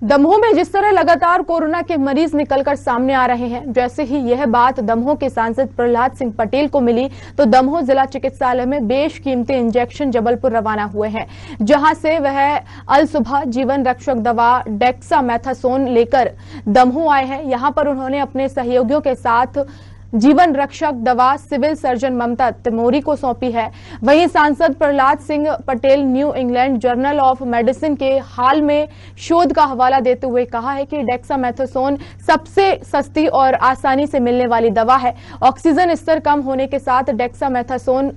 दमोह में जिस तरह लगातार कोरोना के मरीज निकलकर सामने आ रहे हैं, जैसे ही यह बात दमोह के सांसद प्रहलाद सिंह पटेल को मिली तो दमोह जिला चिकित्सालय में बेशकीमती इंजेक्शन जबलपुर रवाना हुए हैं, जहां से वह अल सुबह जीवन रक्षक दवा डेक्सामेथासोन लेकर दमोह आए हैं। यहां पर उन्होंने अपने सहयोगियों के साथ जीवन रक्षक दवा सिविल सर्जन ममता तिमोरी को सौंपी है। वहीं सांसद Prahlad Singh Patel new England journal of medicine के हाल में शोध का हवाला देते हुए कहा है कि डेक्सामेथासोन सबसे सस्ती और आसानी से मिलने वाली दवा है। ऑक्सीजन स्तर कम होने के साथ डेक्सामेथासोन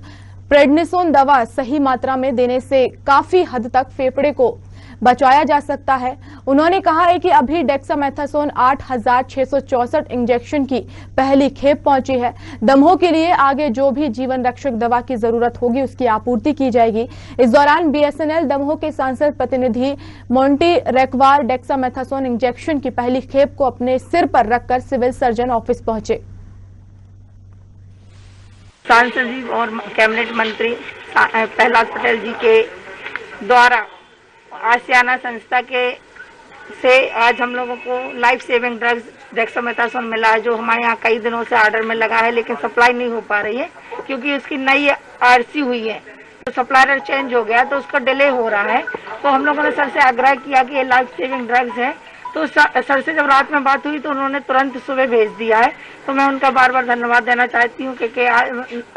प्रेडनिसोन दवा सही मात्रा में देने से काफी हद तक फेफड़े को बचाया जा सकता है। उन्होंने कहा है कि अभी डेक्सामेथासोन 8,664 इंजेक्शन की पहली खेप पहुंची है। दमोह के लिए आगे जो भी जीवन रक्षक दवा की जरूरत होगी उसकी आपूर्ति की जाएगी। इस दौरान बीएसएनएल दमोह के सांसद प्रतिनिधि मोंटी रेकवार डेक्सामेथासोन इंजेक्शन की पहली खेप को अपने सिर पर रखकर सिविल सर्जन ऑफिस पहुंचे। सांसद जी और कैबिनेट मंत्री प्रहलाद पटेल जी के द्वारा आसियाना संस्था के से आज हम लोगों को लाइफ सेविंग ड्रग्स डेक्सामेथासोन मिला है, जो हमारे यहाँ कई दिनों से ऑर्डर में लगा है, लेकिन सप्लाई नहीं हो पा रही है क्योंकि उसकी नई आरसी हुई है, तो सप्लायर चेंज हो गया तो उसका डिले हो रहा है। तो हम लोगों ने सर से आग्रह किया कि ये लाइफ सेविंग ड्रग्स है, तो सर से जब रात में बात हुई तो उन्होंने तुरंत सुबह भेज दिया है। तो मैं उनका बार बार धन्यवाद देना चाहती हूँ कि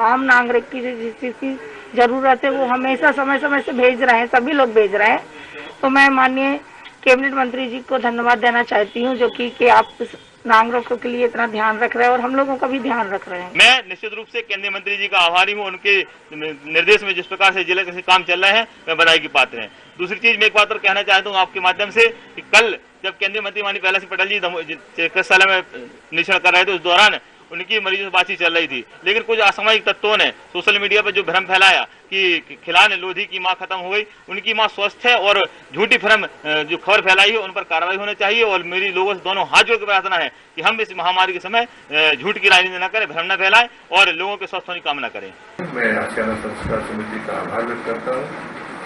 आम नागरिक की जिस चीज की जरूरत है वो हमेशा समय समय से भेज रहे हैं, सभी लोग भेज रहे हैं। तो मैं माननीय कैबिनेट मंत्री जी को धन्यवाद देना चाहती हूँ, जो कि आप नागरिकों के लिए इतना ध्यान रख रहे हैं और हम लोगों का भी ध्यान रख रहे हैं। मैं निश्चित रूप से केंद्रीय मंत्री जी का आभारी हूँ। उनके निर्देश में जिस प्रकार से जिले के काम चल रहे हैं मैं बधाई की पात्र हैं। दूसरी चीज मैं एक बात और कहना चाहता हूँ आपके माध्यम से कि कल जब केंद्रीय मंत्री माननीय प्रहलाद सिंह पटेल जी चिकित्सालय में निरीक्षण कर रहे थे, उस दौरान उनकी मरीजों से बातचीत चल रही थी, लेकिन कुछ असामाजिक तत्वों ने सोशल मीडिया पर जो भ्रम फैलाया कि खिलाने लोधी की मां खत्म हो गई, उनकी मां स्वस्थ है और झूठी भ्रम जो खबर फैलाई है उन पर कार्रवाई होनी चाहिए। और मेरी लोगों से दोनों हाथ जोड़ के प्रार्थना है कि हम इस महामारी के समय झूठ की राजनीति न करें, भ्रम न फैलाएं और लोगों के स्वस्थ होने की कामना करें। मैं आसियाना संस्कार समिति का आभार व्यक्त करता हूँ,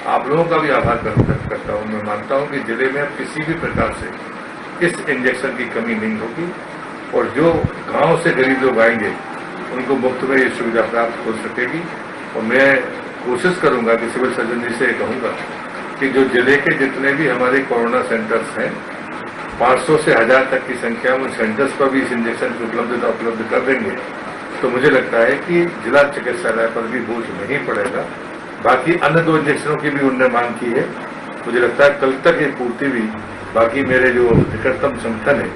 आप लोगों का भी आभार व्यक्त करता हूँ। मैं मानता हूँ कि जिले में अब किसी भी प्रकार से इस इंजेक्शन की कमी नहीं होगी और जो गांव से गरीब लोग आएंगे उनको मुफ्त में ये सुविधा प्राप्त हो सकेगी। और मैं कोशिश करूंगा कि सिविल सर्जन जी से कहूंगा कि जो जिले के जितने भी हमारे कोरोना सेंटर्स हैं 500 से 1000 तक की संख्या में सेंटर्स पर भी इस इंजेक्शन की उपलब्धता उपलब्ध कर देंगे तो मुझे लगता है कि जिला चिकित्सालय पर भी बोझ नहीं पड़ेगा। बाकी अन्य 2 इंजेक्शनों की भी उन्होंने मांग की है, मुझे लगता है कल तक ये पूर्ति भी बाकी मेरे जो निकटतम संगठन है